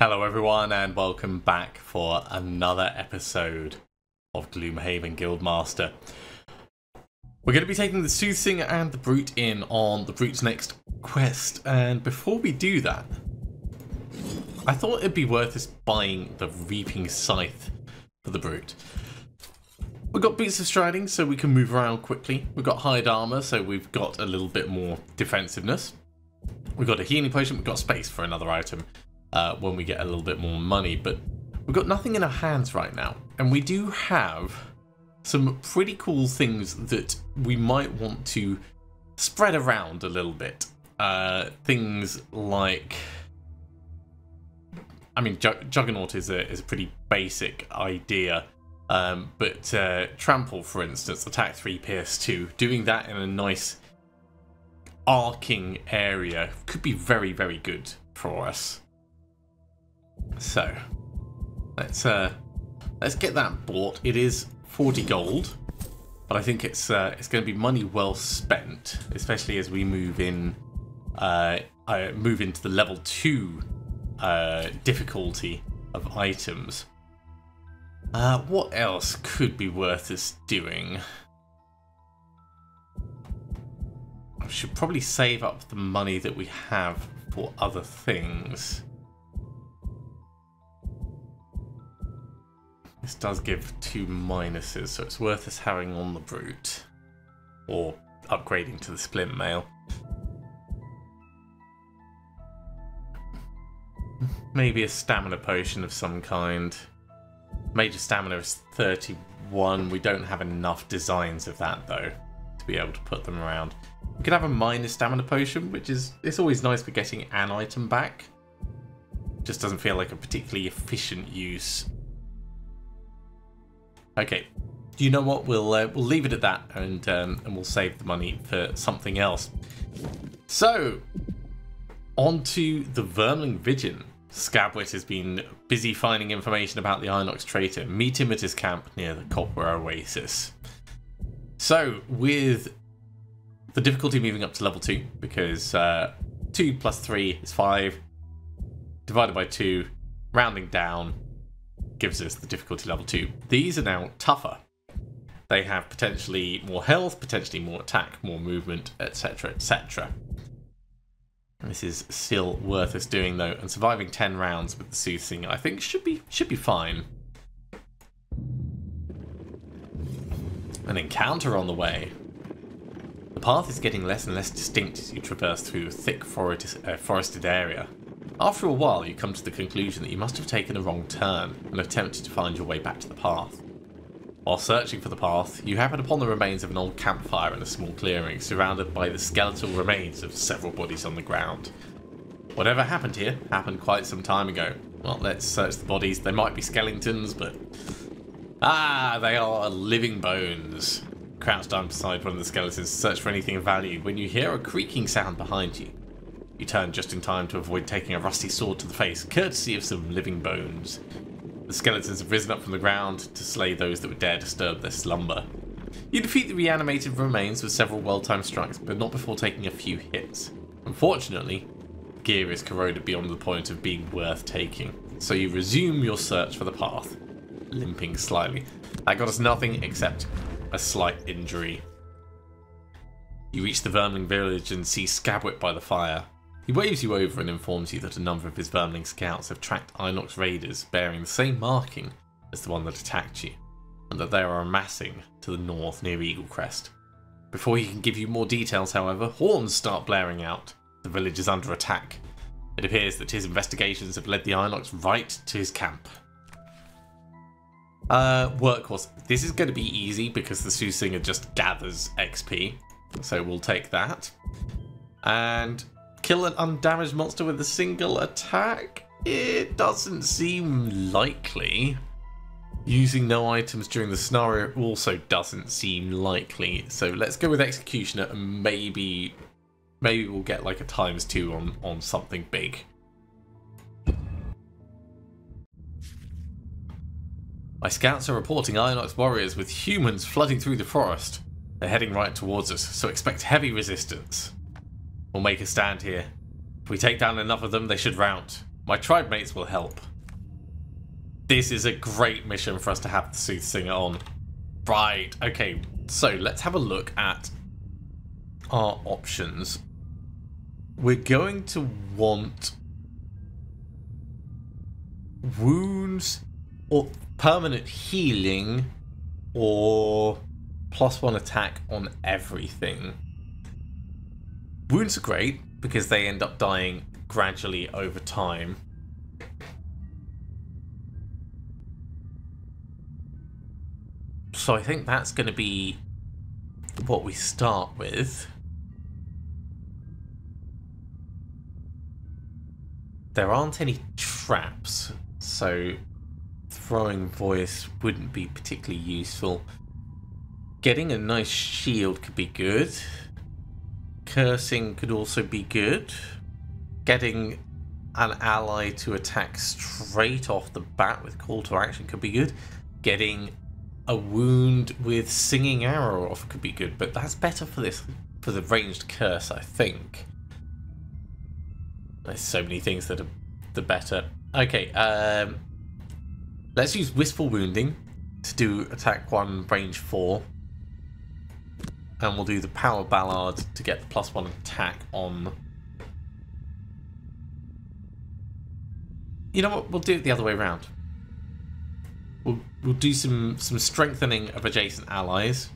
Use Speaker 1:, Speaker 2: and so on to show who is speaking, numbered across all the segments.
Speaker 1: Hello everyone and welcome back for another episode of Gloomhaven Guildmaster. We're going to be taking the Soothsinger and the Brute in on the Brute's next quest, and before we do that, I thought it'd be worth us buying the Reaping Scythe for the Brute. We've got Boots of Striding so we can move around quickly, we've got Hide Armour so we've got a little bit more defensiveness, we've got a Healing Potion, we've got space for another item when we get a little bit more money, but we've got nothing in our hands right now, and we do have some pretty cool things that we might want to spread around a little bit. Things like, I mean, Juggernaut is a pretty basic idea, but Trample, for instance, attack 3, pierce 2, doing that in a nice arcing area could be very, very good for us. So let's get that bought. It is 40 gold, but I think it's going to be money well spent, especially as we move in. Move into the level 2 difficulty of items. What else could be worth us doing? I should probably save up the money that we have for other things. This does give 2 minuses, so it's worth us having on the Brute, or upgrading to the Splint Mail. Maybe a stamina potion of some kind. Major stamina is 31. We don't have enough designs of that though to be able to put them around. We could have a minor stamina potion, which is, it's always nice for getting an item back. Just doesn't feel like a particularly efficient use. Okay, you know what? We'll leave it at that, and we'll save the money for something else. So, on to the Vermling Vigil. Scabwit has been busy finding information about the Inox traitor. Meet him at his camp near the Copper Oasis. So, with the difficulty moving up to level 2, because 2 plus 3 is 5, divided by 2, rounding down, gives us the difficulty level 2. These are now tougher. They have potentially more health, potentially more attack, more movement, etc, etc. This is still worth us doing though, and surviving 10 rounds with the Soothsinger I think should be fine. An encounter on the way. The path is getting less and less distinct as you traverse through a thick forested area. After a while, you come to the conclusion that you must have taken a wrong turn and attempted to find your way back to the path. While searching for the path, you happen upon the remains of an old campfire in a small clearing, surrounded by the skeletal remains of several bodies on the ground. Whatever happened here happened quite some time ago. Well, let's search the bodies. They might be skeletons, but... ah, they are living bones. Crouch down beside one of the skeletons to search for anything of value when you hear a creaking sound behind you. You turn just in time to avoid taking a rusty sword to the face, courtesy of some living bones. The skeletons have risen up from the ground to slay those that would dare disturb their slumber. You defeat the reanimated remains with several well-timed strikes, but not before taking a few hits. Unfortunately, the gear is corroded beyond the point of being worth taking, so you resume your search for the path, limping slightly. That got us nothing except a slight injury. You reach the Vermling village and see Scabwit by the fire. He waves you over and informs you that a number of his Vermling scouts have tracked Inox raiders bearing the same marking as the one that attacked you, and that they are amassing to the north near Eaglecrest. Before he can give you more details, however, horns start blaring out. The village is under attack. It appears that his investigations have led the Inox right to his camp. Workhorse. This is going to be easy because the Soothsinger just gathers XP, so we'll take that. And... kill an undamaged monster with a single attack? It doesn't seem likely. Using no items during the scenario also doesn't seem likely. So let's go with Executioner, and maybe we'll get like a ×2 on something big. My scouts are reporting Inox warriors with humans flooding through the forest. They're heading right towards us, so expect heavy resistance. We'll make a stand here. If we take down enough of them, they should rout. My tribe mates will help. This is a great mission for us to have the Soothsinger on. Right, okay, so let's have a look at our options. We're going to want wounds or permanent healing or +1 attack on everything. Wounds are great because they end up dying gradually over time. So I think that's going to be what we start with. There aren't any traps, so throwing voice wouldn't be particularly useful. Getting a nice shield could be good. Cursing could also be good. Getting an ally to attack straight off the bat with call to action could be good. Getting a wound with singing arrow off could be good, but that's better for the ranged curse, I think. There's so many things that are the better. Okay, let's use Wistful Wounding to do attack 1, range 4. And we'll do the Power Ballad to get the +1 attack on. You know what? We'll do it the other way around. We'll do some strengthening of adjacent allies.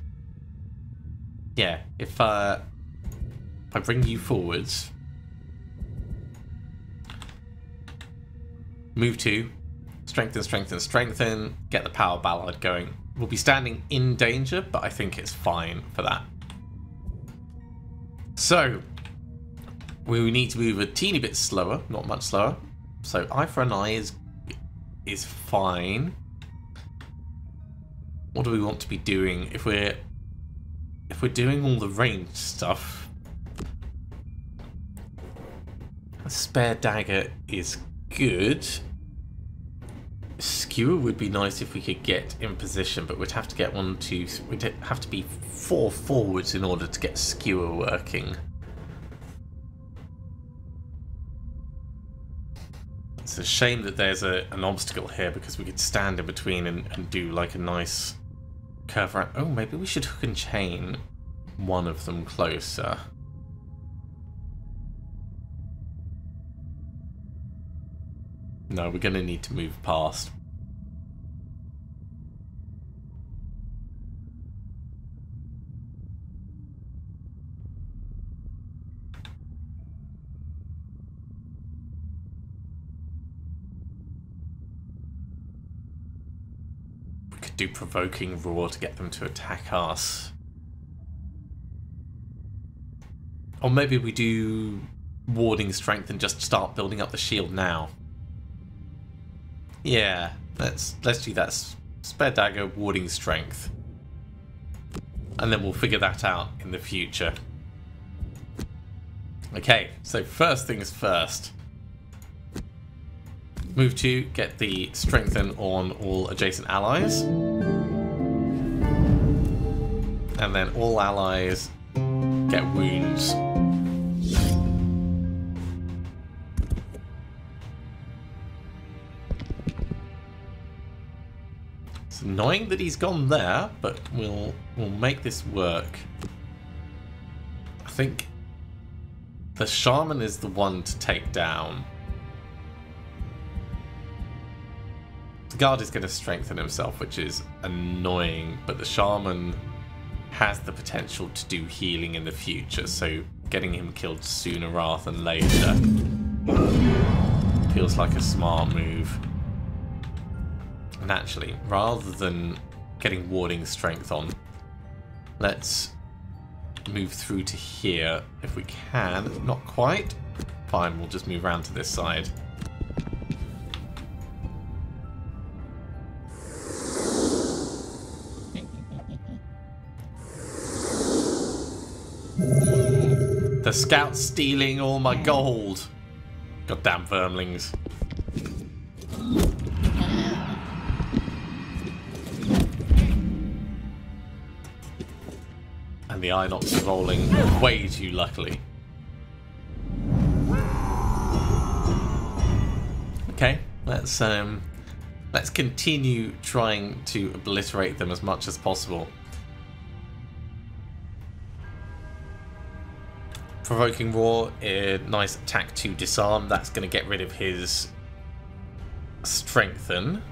Speaker 1: Yeah, if I bring you forwards, move 2, strengthen, strengthen, strengthen, get the Power Ballad going. We'll be standing in danger, but I think it's fine for that. So we need to move a teeny bit slower, not much slower. So eye for an eye is fine. What do we want to be doing if we're doing all the ranged stuff? A spare dagger is good. Skewer would be nice if we could get in position, but we'd have to get we'd have to be 4 forwards in order to get skewer working. It's a shame that there's an obstacle here because we could stand in between and do like a nice curve around. Oh, maybe we should hook and chain one of them closer. No, we're going to need to move past. We could do Provoking Roar to get them to attack us. Or maybe we do Warding Strength and just start building up the shield now. Yeah, let's do that. Spare dagger, warding strength. And then we'll figure that out in the future. Okay, so first things first. Move 2, get the strengthen on all adjacent allies. And then all allies get wounds. Annoying that he's gone there, but we'll make this work. I think the shaman is the one to take down. The guard is going to strengthen himself, which is annoying, but the shaman has the potential to do healing in the future, so getting him killed sooner rather than later feels like a smart move. And actually, rather than getting warding strength on, let's move through to here if we can. Not quite. Fine, we'll just move around to this side. The scout's stealing all my gold. Goddamn vermlings. And the Inox are rolling way too luckily. Okay, let's continue trying to obliterate them as much as possible. Provoking Roar, a nice attack to disarm. That's going to get rid of his Strengthen.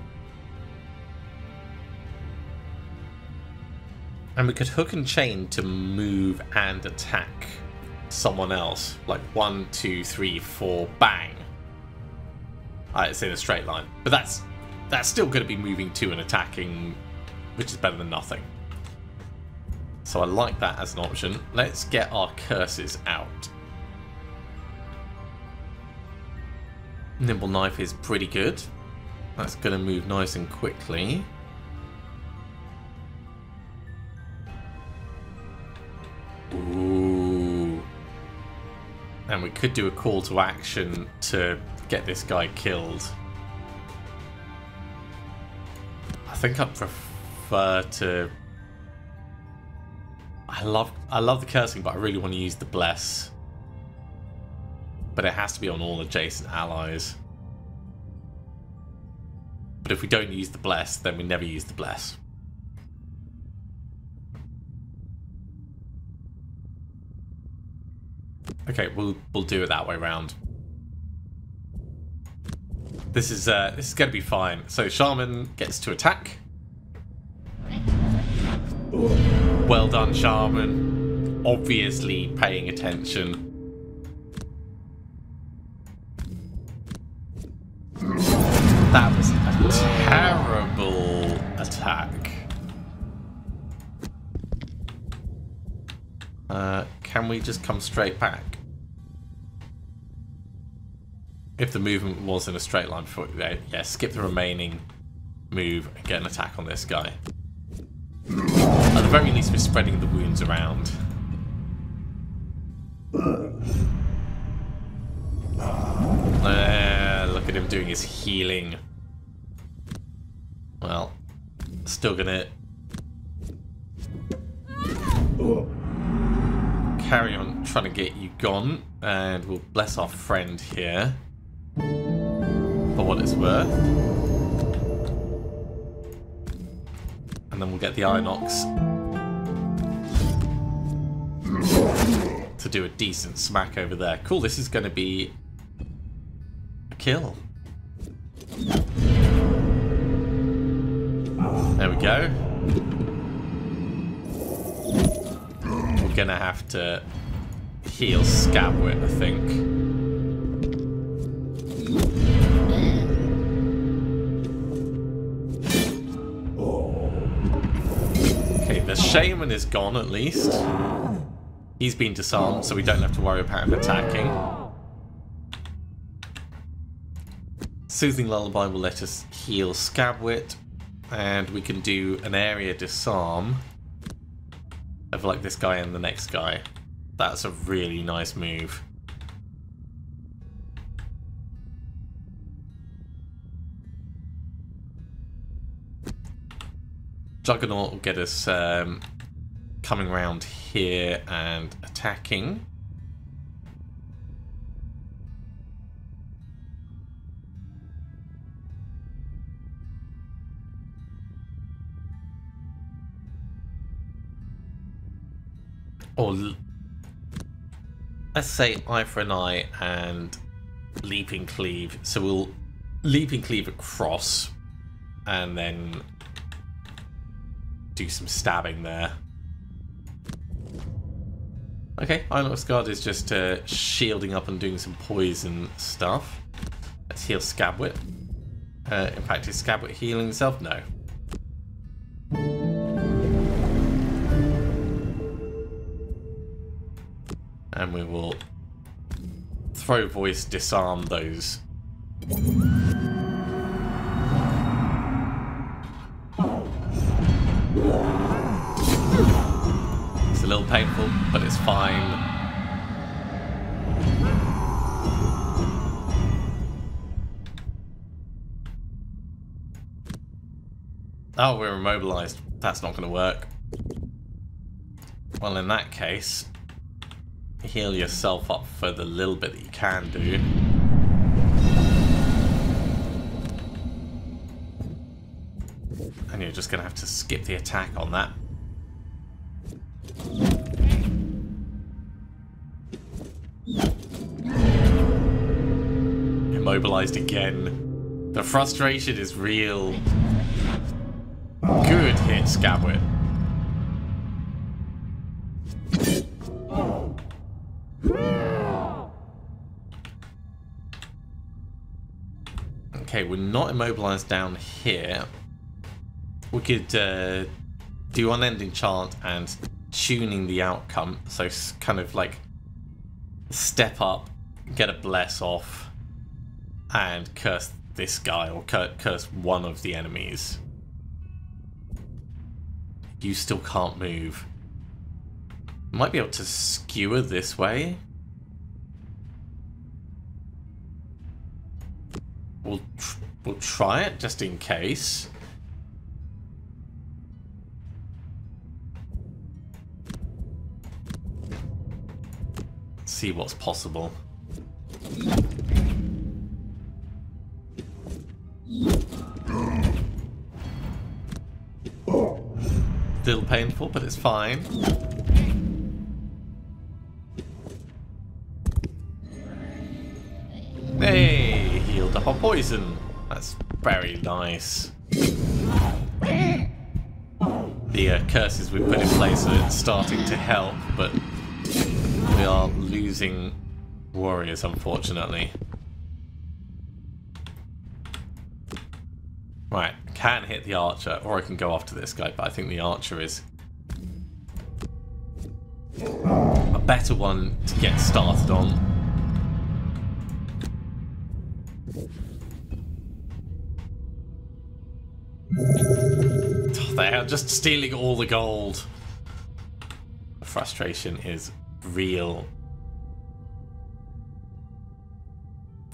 Speaker 1: And we could Hook and Chain to move and attack someone else. Like 1, 2, 3, 4, bang. It's in a straight line. But that's still going to be moving 2 and attacking, which is better than nothing. So I like that as an option. Let's get our curses out. Nimble Knife is pretty good. That's going to move nice and quickly. Ooh. And we could do a call to action to get this guy killed. I think I prefer to... I love the cursing, but I really want to use the Bless. But it has to be on all adjacent allies. But if we don't use the Bless, then we never use the Bless. Okay, we'll do it that way round. This is going to be fine. So Shaman gets to attack. Well done, Shaman. Obviously paying attention. That was a terrible attack. Can we just come straight back? If the movement was in a straight line before, yeah, skip the remaining move and get an attack on this guy. At the very least, we're spreading the wounds around. Look at him doing his healing. Well, still gonna carry on trying to get you gone, and we'll bless our friend here for what it's worth. And then we'll get the Inox to do a decent smack over there. Cool, this is going to be a kill. There we go. We're going to have to heal Scabwit, I think. The Shaman is gone, at least. He's been disarmed, so we don't have to worry about him attacking. Soothing Lullaby will let us heal Scabwit, and we can do an area disarm of like this guy and the next guy. That's a really nice move. Juggernaut will get us coming around here and attacking. Or let's say eye for an eye and leaping cleave. So we'll leaping cleave across and then do some stabbing there. Okay, Inox Guard is just shielding up and doing some poison stuff. Let's heal Scabwit. In fact, is Scabwit healing himself? No. And we will throw voice, disarm those. It's a little painful, but it's fine. Oh, we're immobilized. That's not going to work. Well, in that case, heal yourself up for the little bit that you can do. just going to have to skip the attack on that. Immobilized again. The frustration is real. Good hit, Scabwit. Okay, we're not immobilized down here. We could do Unending Chant and tuning the outcome. So kind of like step up, get a bless off, and curse this guy, or curse one of the enemies. You still can't move. Might be able to skewer this way. We'll try it just in case. See what's possible. Still painful, but it's fine. Hey, healed the hot poison. That's very nice. The curses we put in place are starting to help, but we are losing warriors, unfortunately. Right, I can hit the archer, or I can go after this guy, but I think the archer is a better one to get started on. They are just stealing all the gold. The frustration is real.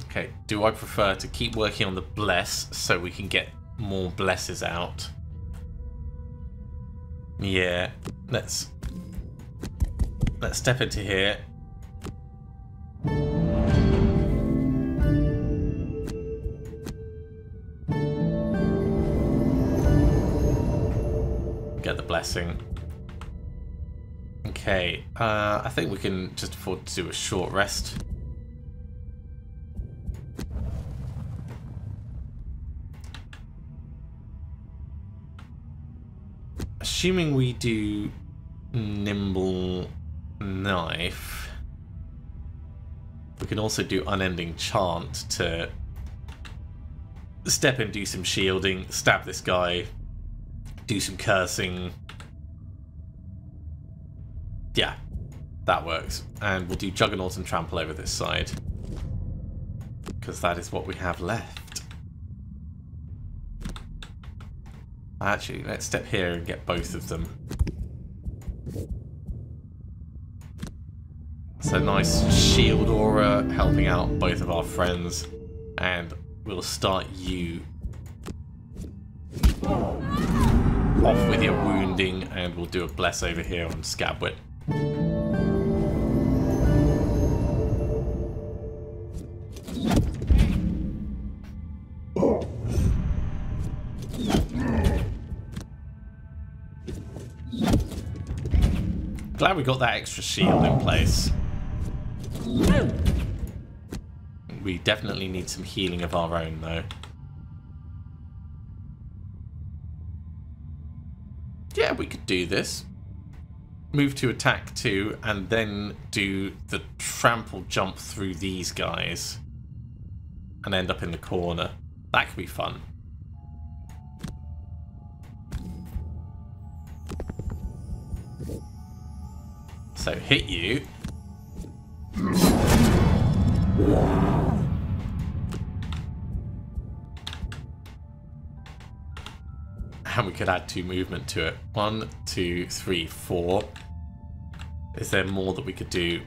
Speaker 1: Okay, do I prefer to keep working on the bless so we can get more blesses out? Yeah, let's step into here. Get the blessing. Okay, I think we can just afford to do a short rest. Assuming we do Nimble Knife, we can also do Unending Chant to step in, do some shielding, stab this guy, do some cursing. Yeah, that works. And we'll do Juggernaut and Trample over this side, because that is what we have left. Actually, let's step here and get both of them. So nice shield aura helping out both of our friends. And we'll start you off with your wounding, and we'll do a bless over here on Scabwit. Glad we got that extra shield in place. We definitely need some healing of our own, though. Yeah, we could do this. Move to attack 2, and then do the trample jump through these guys. And end up in the corner. That could be fun. So hit you. And we could add 2 movement to it. 1, 2, 3, 4. Is there more that we could do?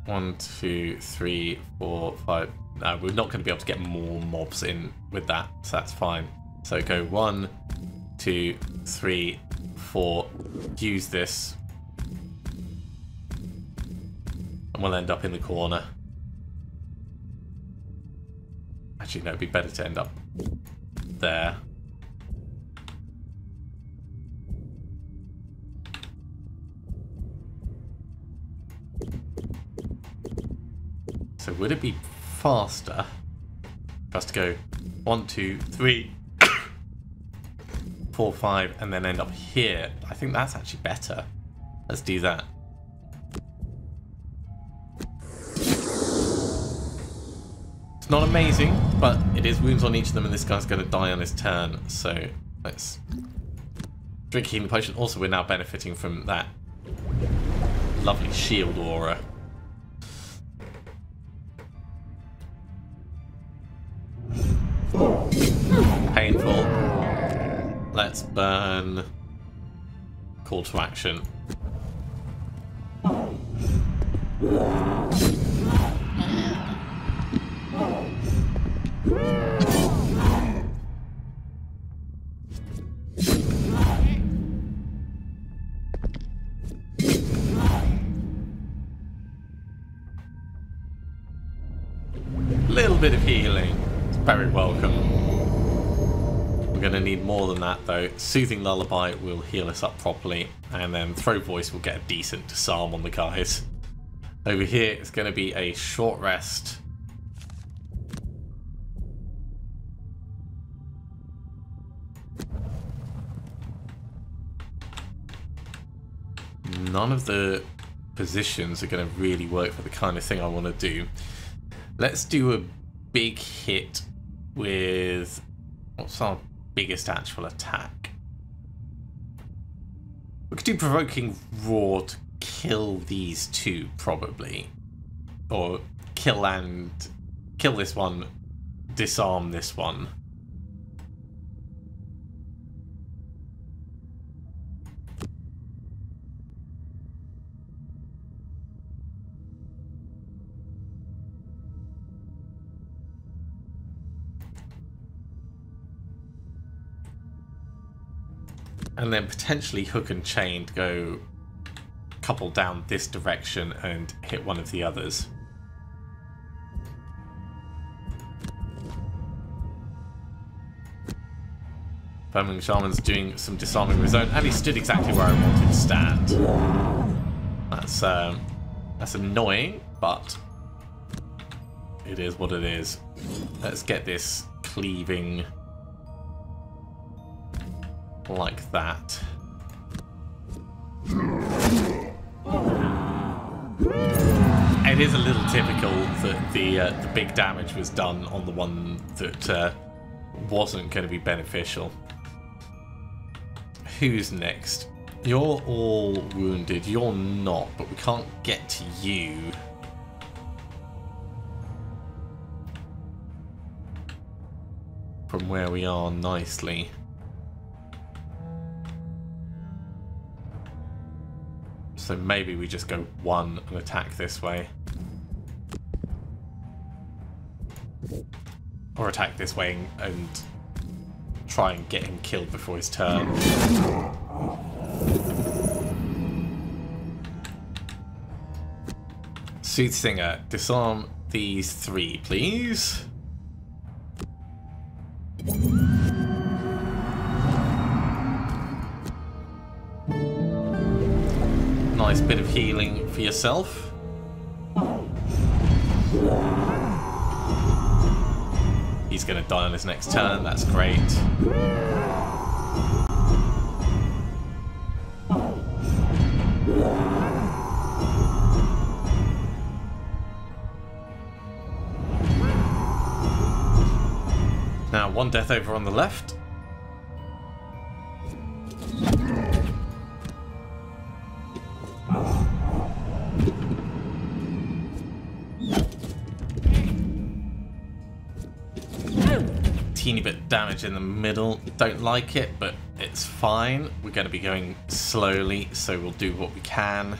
Speaker 1: 1, 2, 3, 4, 5. No, we're not going to be able to get more mobs in with that, so that's fine. So go 1, 2, 3, 4. Use this. And we'll end up in the corner. Actually, no, it'd be better to end up there. would it be faster for us to go 1, 2, 3, 4, 5, and then end up here? I think that's actually better. Let's do that. It's not amazing, but it is wounds on each of them, and this guy's going to die on his turn. So let's drink healing potion. Also, we're now benefiting from that lovely shield aura. Painful. Let's burn. Call to action. Little bit of healing. It's very welcome. We're going to need more than that though. Soothing Lullaby will heal us up properly, and then Throw Voice will get a decent disarm on the guys. Over here it's going to be a short rest. None of the positions are going to really work for the kind of thing I want to do. Let's do a big hit with... what's our biggest actual attack? We could do Provoking Roar to kill these two, probably. Or kill this one, disarm this one. And then potentially Hook and Chain to go couple down this direction and hit one of the others. Foaming Shaman's doing some disarming of his own, and he stood exactly where I wanted to stand. That's annoying, but it is what it is. Let's get this cleaving like that. It is a little typical that the big damage was done on the one that wasn't going to be beneficial. Who's next? You're all wounded. You're not, but we can't get to you. From where we are nicely. So maybe we just go one and attack this way. Or attack this way and try and get him killed before his turn. Soothsinger, disarm these three, please. Nice bit of healing for yourself. He's going to die on his next turn, that's great. Now, one death over on the left. Teeny bit damage in the middle. Don't like it, but it's fine. We're going to be going slowly, so we'll do what we can.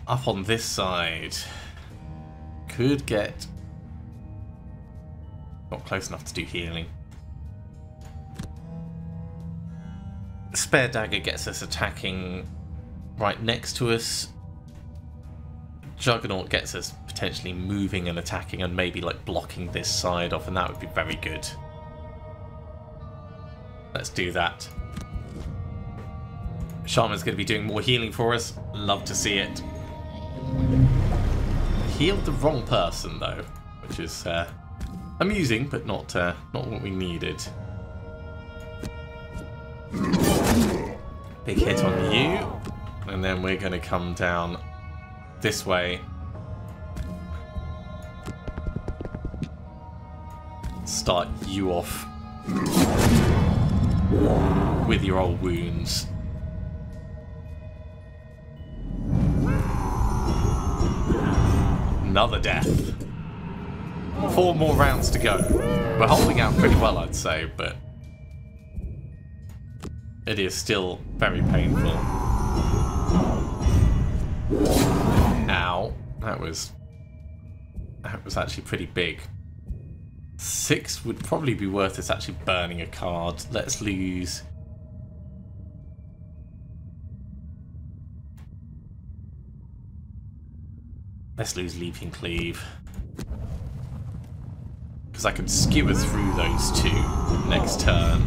Speaker 1: Up on this side. Could get... not close enough to do healing. Spare Dagger gets us attacking right next to us. Juggernaut gets us potentially moving and attacking and maybe like blocking this side off, and that would be very good. Let's do that. Shaman's going to be doing more healing for us. Love to see it. healed the wrong person though, which is amusing, but not what we needed. Big hit on you, and then we're going to come down this way. Start you off with your old wounds. Another death. 4 more rounds to go. We're holding out pretty well, I'd say, but it is still very painful. Ow. That was actually pretty big. 6 would probably be worth us actually burning a card. Let's lose. Let's lose Leaping Cleave. Because I can skewer through those 2 next turn.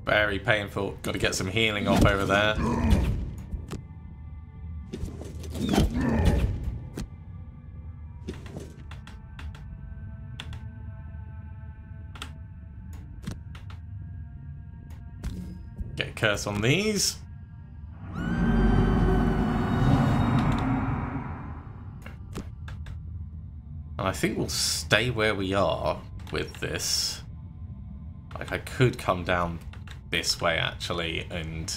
Speaker 1: Very painful. Got to get some healing off over there. Get a curse on these. And I think we'll stay where we are with this. Like, I could come down this way actually and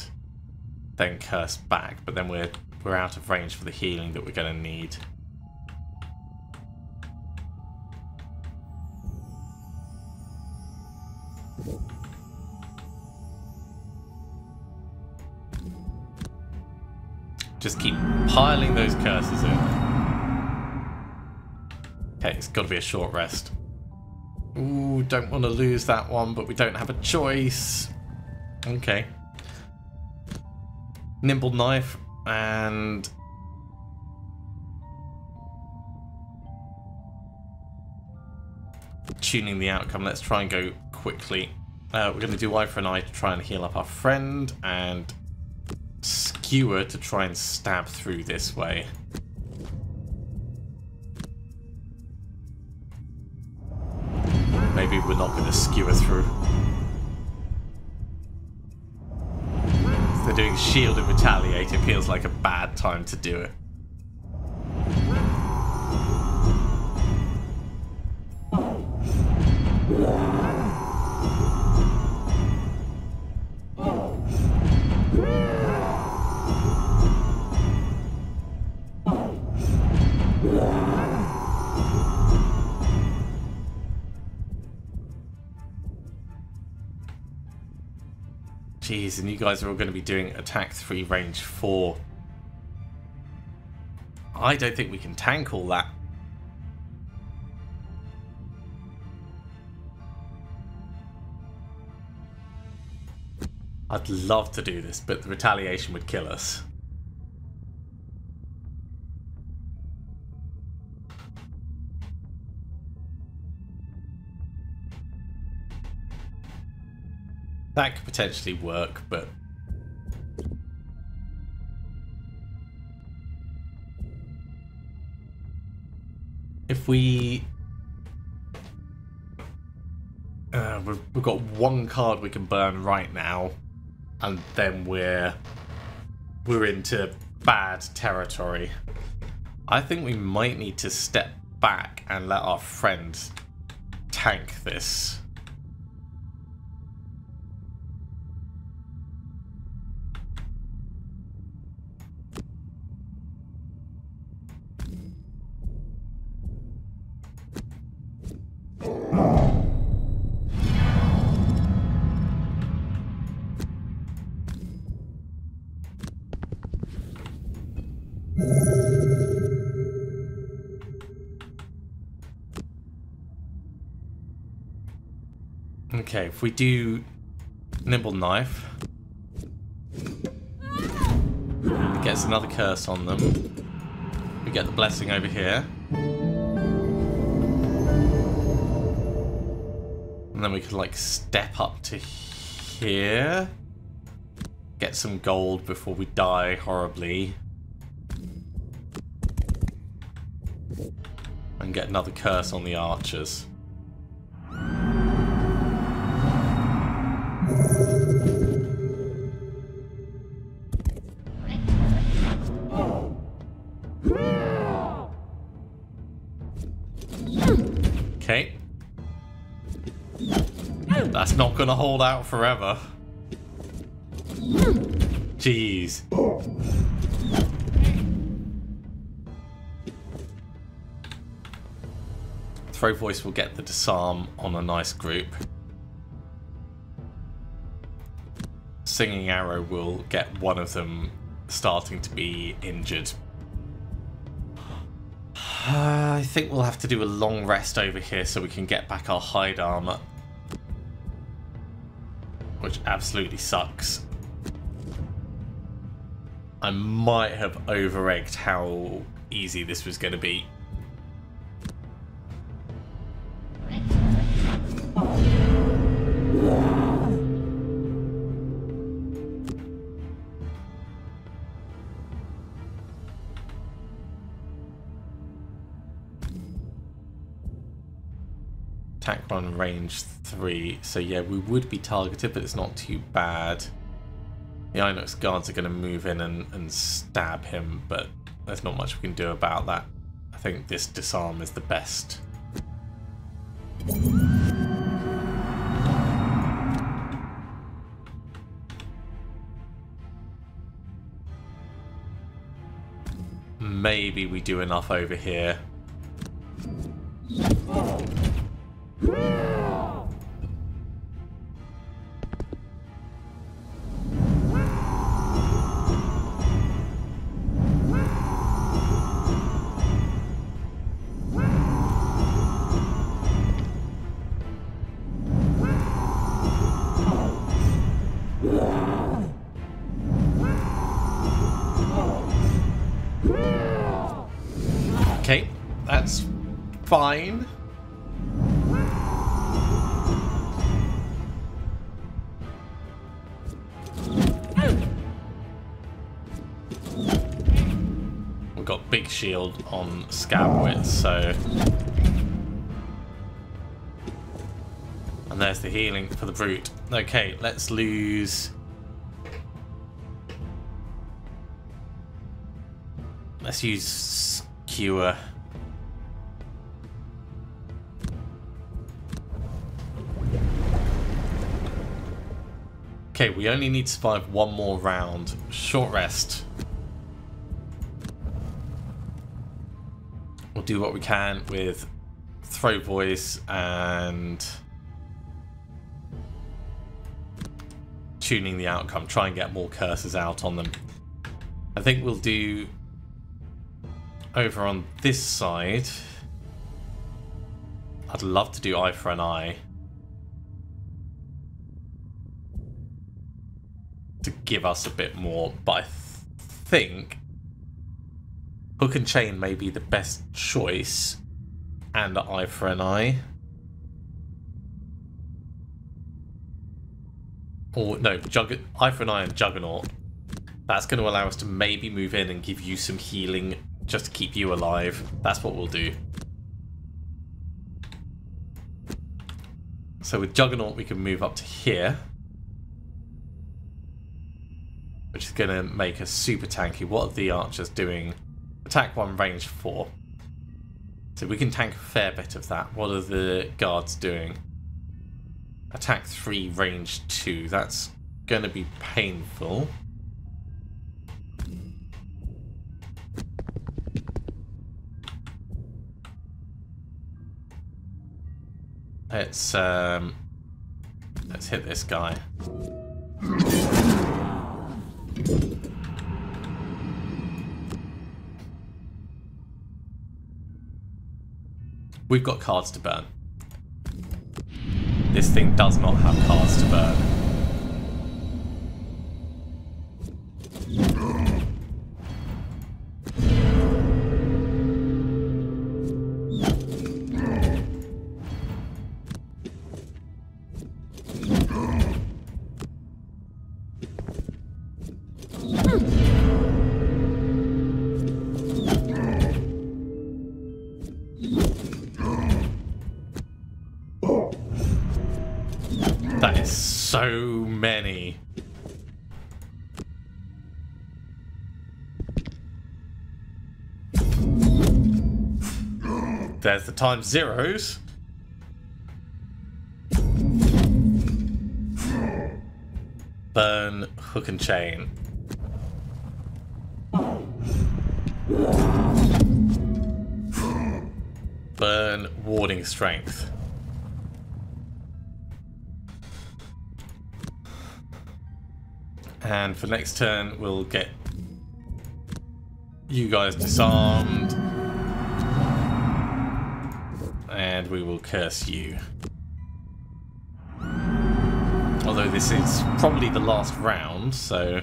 Speaker 1: then curse back, but then we're out of range for the healing that we're going to need. Just keep piling those curses in. Okay, it's got to be a short rest. Ooh, don't want to lose that one, but we don't have a choice. Okay. Nimble Knife and tuning the outcome. Let's try and go quickly. We're going to do eye for an eye to try and heal up our friend, and skewer to try and stab through this way. Maybe we're not going to skewer through. If they're doing shield and retaliate, it feels like a bad time to do it. Jeez, and you guys are all going to be doing attack 3, range 4. I don't think we can tank all that. I'd love to do this, but the retaliation would kill us. That could potentially work, but if we've got 1 card we can burn right now, and then we're into bad territory. I think we might need to step back and let our friend tank this. Okay, if we do Nimble Knife, it gets another curse on them. We get the blessing over here. And then we could like step up to here. Get some gold before we die horribly. And get another curse on the archers. Okay. That's not gonna hold out forever. Jeez. Throw Voice will get the disarm on a nice group. Singing Arrow will get one of them starting to be injured. I think we'll have to do a long rest over here so we can get back our hide armor. Which absolutely sucks. I might have over-egged how easy this was going to be. Attack 1, range 3. So yeah, we would be targeted, but it's not too bad. The Inox guards are going to move in and stab him, but there's not much we can do about that. I think this disarm is the best. Maybe we do enough over here. Okay, that's fine. We've got big shield on Scabwit, so... And there's the healing for the brute. Okay, let's lose... Let's use Skewer. Okay, we only need to survive one more round. Short rest. We'll do what we can with Throw Voice and tuning the outcome. Try and get more curses out on them. I think we'll do over on this side. I'd love to do Eye for an Eye to give us a bit more, but I think Hook and Chain may be the best choice, and Eye for an Eye. Or no, Eye for an Eye and Juggernaut. That's going to allow us to maybe move in and give you some healing just to keep you alive. That's what we'll do. So with Juggernaut we can move up to here, which is going to make us super tanky. What are the archers doing? Attack 1, range 4. So we can tank a fair bit of that. What are the guards doing? Attack 3, range 2. That's going to be painful. Let's hit this guy. We've got cards to burn. This thing does not have cards to burn. That is so many. There's the times zeros. Burn, hook and chain. Burn, warding strength. And for next turn, we'll get you guys disarmed. And we will curse you. Although this is probably the last round, so...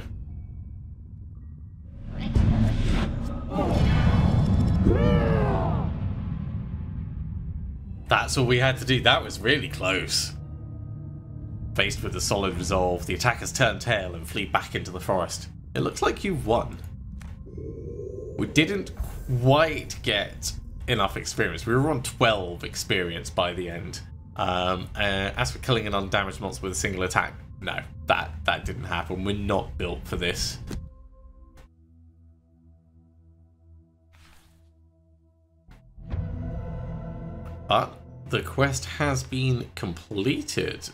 Speaker 1: That's all we had to do. That was really close. Faced with a solid resolve, the attackers turn tail and flee back into the forest. It looks like you've won. We didn't quite get enough experience. We were on 12 experience by the end. As for killing an undamaged monster with a single attack, no, that didn't happen. We're not built for this. But the quest has been completed.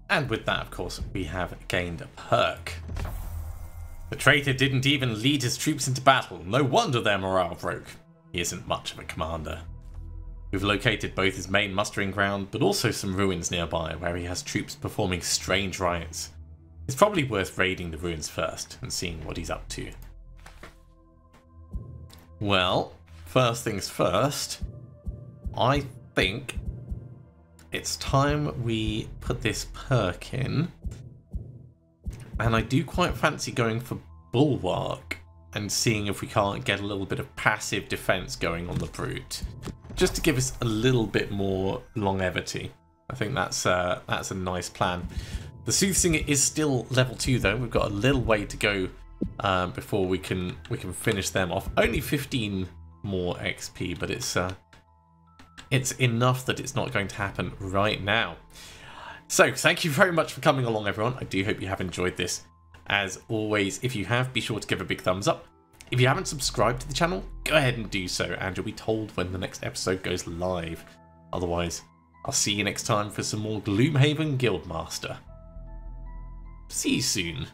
Speaker 1: And with that, of course, we have gained a perk. The traitor didn't even lead his troops into battle. No wonder their morale broke. He isn't much of a commander. We've located both his main mustering ground, but also some ruins nearby where he has troops performing strange rites. It's probably worth raiding the ruins first and seeing what he's up to. Well, first things first, I think it's time we put this perk in. And I do quite fancy going for Bulwark and seeing if we can't get a little bit of passive defense going on the Brute, just to give us a little bit more longevity. I think that's a nice plan. The Soothsinger is still level 2 though. We've got a little way to go before we can finish them off. Only 15 more XP, but it's enough that it's not going to happen right now. So thank you very much for coming along, everyone. I do hope you have enjoyed this. As always, if you have, be sure to give a big thumbs up. If you haven't subscribed to the channel, go ahead and do so, and you'll be told when the next episode goes live. Otherwise, I'll see you next time for some more Gloomhaven Guildmaster. See you soon.